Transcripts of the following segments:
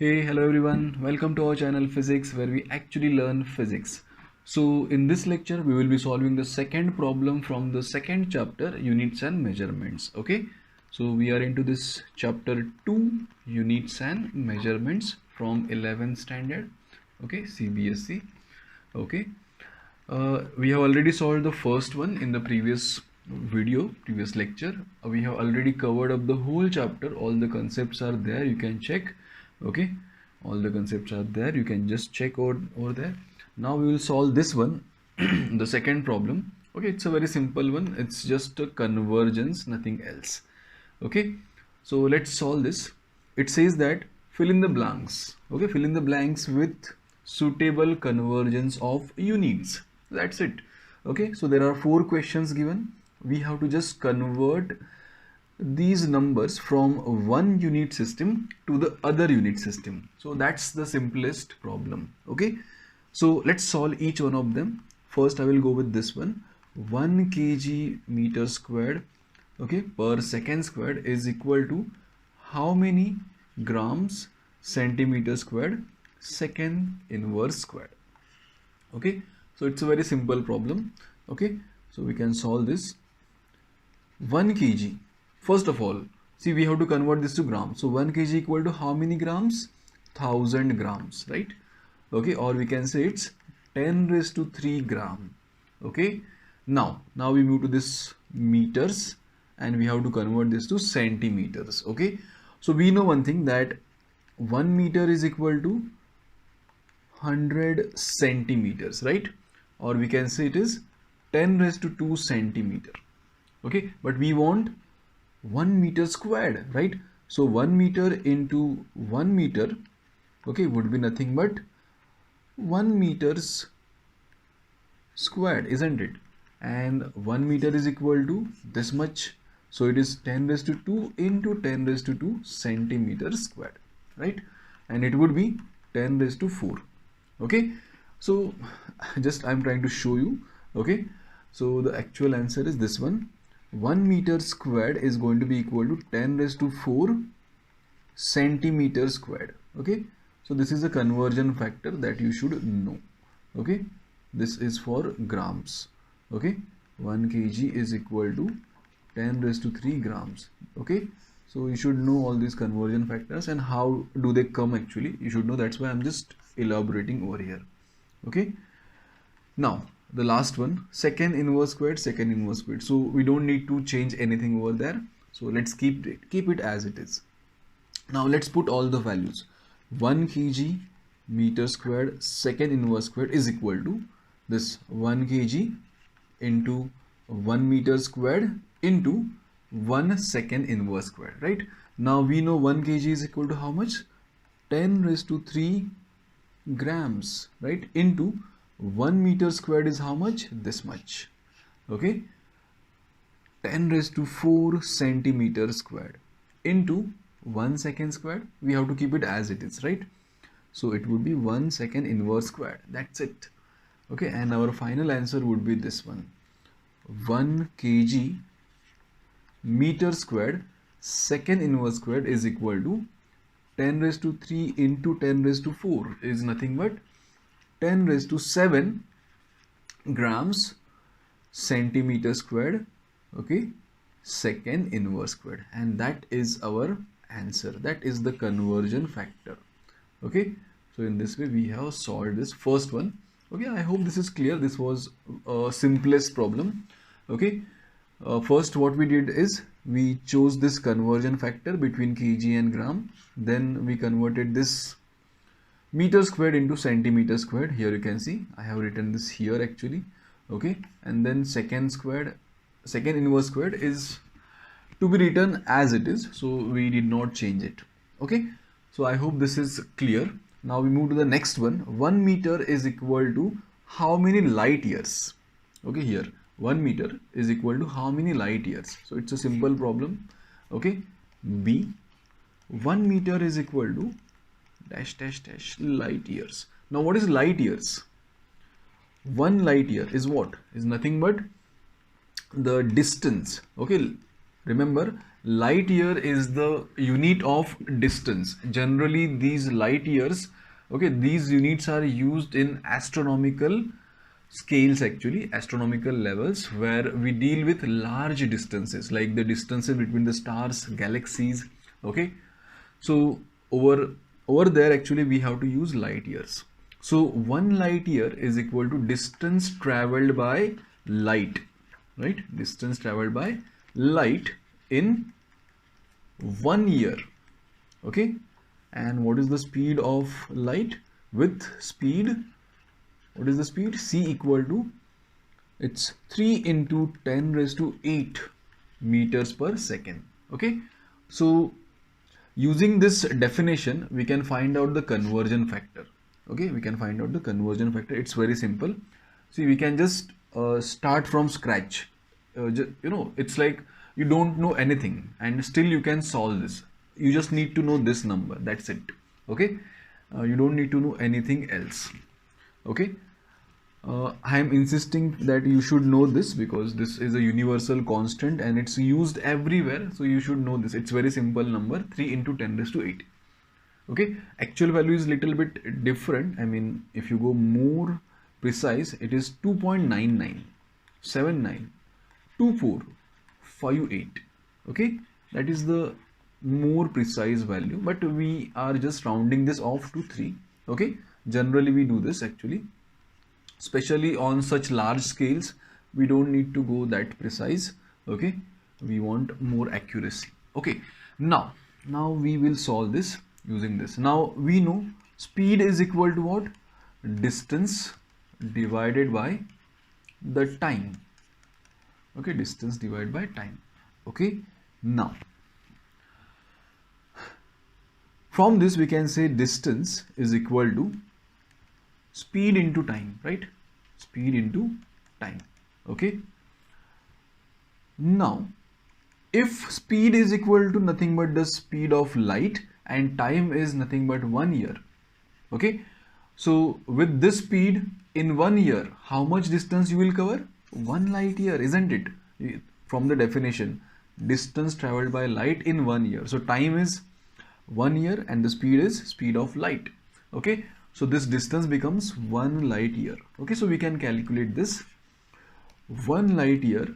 Hey, hello everyone. Welcome to our channel Physics where we actually learn physics. So in this lecture we will be solving the second problem from the second chapter, units and measurements. Okay. So we are into this chapter 2, units and measurements from 11th standard. Okay, CBSE. Okay. We have already solved the first one in the previous lecture. We have already covered up the whole chapter. All the concepts are there. You can check. Okay, all the concepts are there. You can just check over there. Now we will solve this one, the second problem. Okay, it's a very simple one. It's just a convergence, nothing else. Okay, so let's solve this. It says that fill in the blanks. Okay, fill in the blanks with suitable convergence of units. That's it. Okay, so there are 4 questions given. We have to just convert these numbers from one unit system to the other unit system. So that's the simplest problem. Okay, so let's solve each one of them. First I will go with this one. 1 kg meter squared, okay, per second squared is equal to how many grams centimeter squared second inverse squared. Okay, so it's a very simple problem. Okay, so we can solve this. 1 kg, first of all, see, we have to convert this to grams. So 1 kg equal to how many grams? 1000 grams, right? Okay, or we can say it's 10 raised to 3 gram. Okay, now we move to this meters and we have to convert this to centimeters. Okay, so we know one thing, that 1 meter is equal to 100 centimeters, right? Or we can say it is 10 raised to 2 centimeter. Okay, but we want 1 meter squared, right? So 1 meter into 1 meter, okay, would be nothing but 1 meters squared, isn't it? And 1 meter is equal to this much, so it is 10 raised to 2 into 10 raised to 2 centimeters squared, right? And it would be 10 raised to 4. Okay, so just I'm trying to show you. Okay, so the actual answer is this one. 1 meter squared is going to be equal to 10 raised to 4 centimeters squared. Okay, so this is a conversion factor that you should know. Okay, this is for grams. Okay, 1 kg is equal to 10 raised to 3 grams. Okay, so you should know all these conversion factors and how do they come actually. You should know. That's why I'm just elaborating over here. Okay, now the last one, second inverse squared. So we don't need to change anything over there. So let's keep it as it is. Now let's put all the values. 1 kg meter squared second inverse squared is equal to this 1 kg into 1 meter squared into 1 second inverse squared, right? Now we know 1 kg is equal to how much? 10 raised to 3 grams, right? Into 1 meter squared is how much? This much. Okay, 10 raised to 4 centimeters squared into 1 second squared. We have to keep it as it is, right? So it would be 1 second inverse squared. That's it. Okay, and our final answer would be this one. 1 kg meter squared second inverse squared is equal to 10 raised to 3 into 10 raised to 4 is nothing but 10 raised to 7 grams centimeter squared, okay, second inverse squared, and that is our answer. That is the conversion factor. Okay, so in this way we have solved this first one. Okay, I hope this is clear. This was a simplest problem. Okay, first what we did is we chose this conversion factor between kg and gram. Then we converted this meter squared into centimeter squared. Here you can see I have written this here actually. Okay, and then second inverse squared is to be written as it is, so we did not change it. Okay, so I hope this is clear. Now we move to the next one. 1 meter is equal to how many light years? Okay, here 1 meter is equal to how many light years? So it's a simple problem. Okay, B, 1 meter is equal to dash dash dash light years. Now what is light years? 1 light year is what? Is nothing but the distance. Okay, remember, light year is the unit of distance. Generally, these light years, okay, these units are used in astronomical scales, actually astronomical levels, where we deal with large distances, like the distances between the stars, galaxies. Okay, so over there actually we have to use light years. So 1 light year is equal to distance traveled by light, right? Distance traveled by light in 1 year. Okay, and what is the speed of light? With speed, what is the speed? C equal to, it's 3 into 10 raised to 8 meters per second. Okay, so using this definition we can find out the conversion factor. Okay, we can find out the conversion factor. It's very simple. See, we can just start from scratch. It's like you don't know anything and still you can solve this. You just need to know this number, that's it. Okay, you don't need to know anything else. Okay, I am insisting that you should know this because this is a universal constant and it's used everywhere, so you should know this. It's very simple number, 3 into 10 raised to 8. Okay, actual value is little bit different. I mean, if you go more precise, it is 2.99792458. Okay, that is the more precise value, but we are just rounding this off to 3. Okay, generally we do this actually, especially on such large scales. We don't need to go that precise. Okay, we want more accuracy. Okay, now we will solve this using this. Now we know speed is equal to what? Distance divided by the time. Okay, distance divided by time. Okay, now from this we can say distance is equal to speed into time, right? Speed into time. Okay, now if speed is equal to nothing but the speed of light and time is nothing but 1 year, okay, so with this speed in 1 year, how much distance you will cover? 1 light year, isn't it? From the definition, distance traveled by light in 1 year. So time is 1 year and the speed is speed of light. Okay, so this distance becomes 1 light year. Okay, so we can calculate this. 1 light year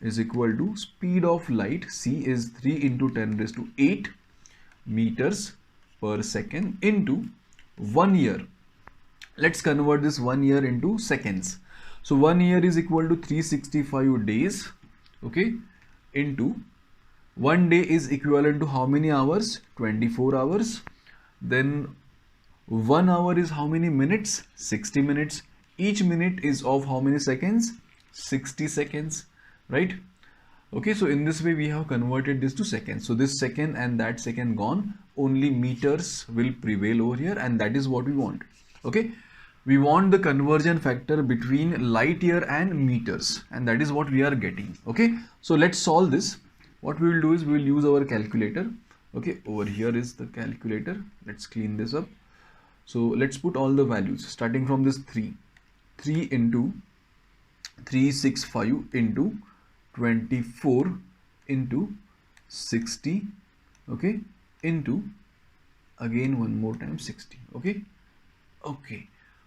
is equal to speed of light, C is 3 into 10 raised to 8 meters per second into 1 year. Let's convert this 1 year into seconds. So 1 year is equal to 365 days. Okay, into 1 day is equivalent to how many hours? 24 hours. Then 1 hour is how many minutes? 60 minutes. Each minute is of how many seconds? 60 seconds, right? Okay, so in this way we have converted this to seconds. So this second and that second gone, only meters will prevail over here, and that is what we want. Okay, we want the conversion factor between light year and meters, and that is what we are getting. Okay, so let's solve this. What we will do is we will use our calculator. Okay, over here is the calculator. Let's clean this up. So let's put all the values starting from this 3 into 365 into 24 into 60, okay, into again one more time 60. Okay,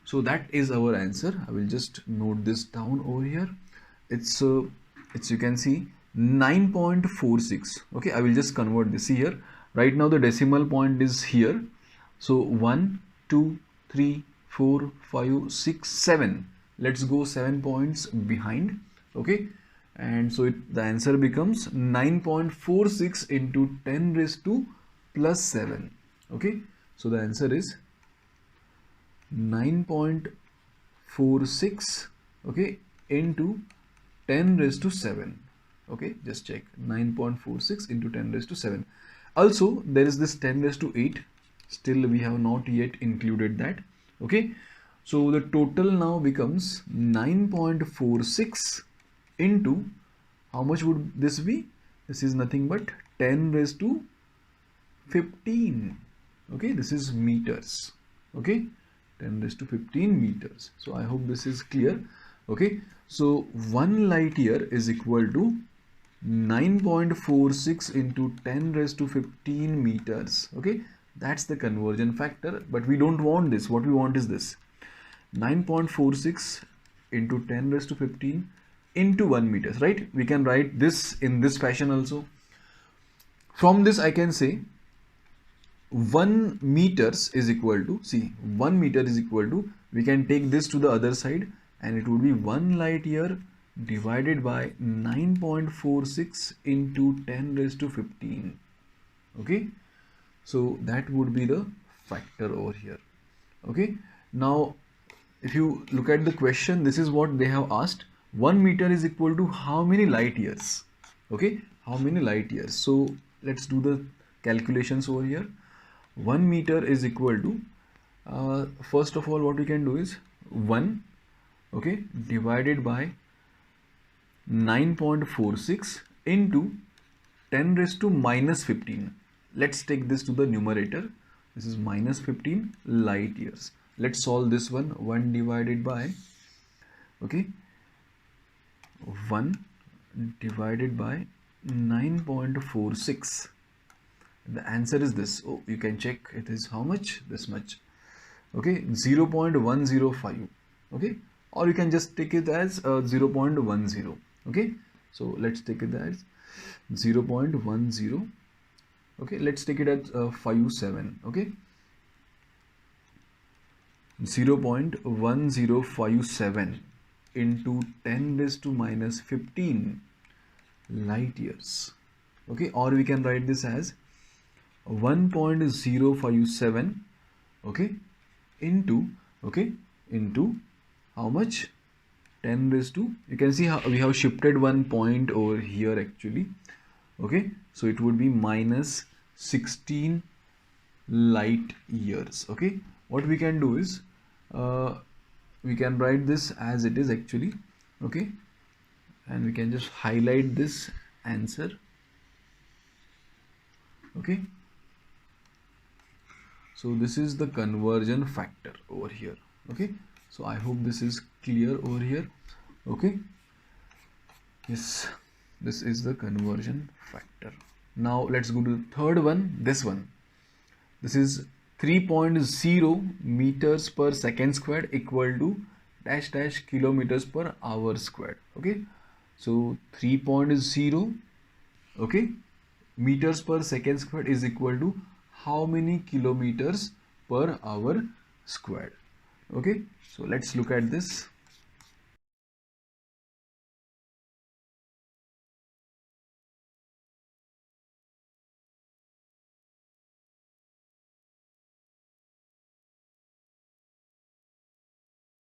so that is our answer. I will just note this down over here. It's you can see 9.46. okay, I will just convert this here. Right now the decimal point is here, so 1 2 3 4 5 6 7. Let's go 7 points behind. Okay, and so the answer becomes 9.46 into 10 raised to plus 7. Okay, so the answer is 9.46, okay, into 10 raised to 7. Okay, just check, 9.46 into 10 raised to 7. Also there is this 10 raised to 8, still we have not yet included that. Okay, so the total now becomes 9.46 into, how much would this be? This is nothing but 10 raised to 15. Okay, this is meters. Okay, 10 raised to 15 meters. So I hope this is clear. Okay, so 1 light year is equal to 9.46 into 10 raised to 15 meters. Okay, that's the conversion factor, but we don't want this. What we want is this: 9.46 into 10 raised to 15 into 1 meters, right? We can write this in this fashion also. From this I can say 1 meters is equal to, see, 1 meter is equal to, we can take this to the other side and it would be 1 light year divided by 9.46 into 10 raised to 15. Okay, so that would be the factor over here. Okay, now if you look at the question, this is what they have asked: 1 meter is equal to how many light years? Okay, how many light years? So let's do the calculations over here. 1 meter is equal to, first of all, what we can do is 1, okay, divided by 9.46 into 10 raised to minus 15. Let's take this to the numerator. This is minus 15 light years. Let's solve this one. 1 divided by, okay, 1 divided by 9.46. The answer is this. Oh, you can check, it is how much? This much. Okay, 0.105. Okay, or you can just take it as 0.10. Okay, so let's take it as 0.10. Okay, let's take it as 57. Okay, 0.1057 into 10 raised to minus 15 light years. Okay, or we can write this as 1.057, okay, into, okay, into how much? 10 raised to, you can see how we have shifted 1 point over here actually. Okay, so it would be minus 16 light years. Okay, what we can do is we can write this as it is actually. Okay, and we can just highlight this answer. Okay, so this is the conversion factor over here. Okay, so I hope this is clear over here. Okay, yes, this is the conversion factor. Now let's go to the third one, this one. This is 3.0 meters per second squared equal to dash dash kilometers per hour squared. Okay, so 3.0, okay, meters per second squared is equal to how many kilometers per hour squared. Okay, so let's look at this.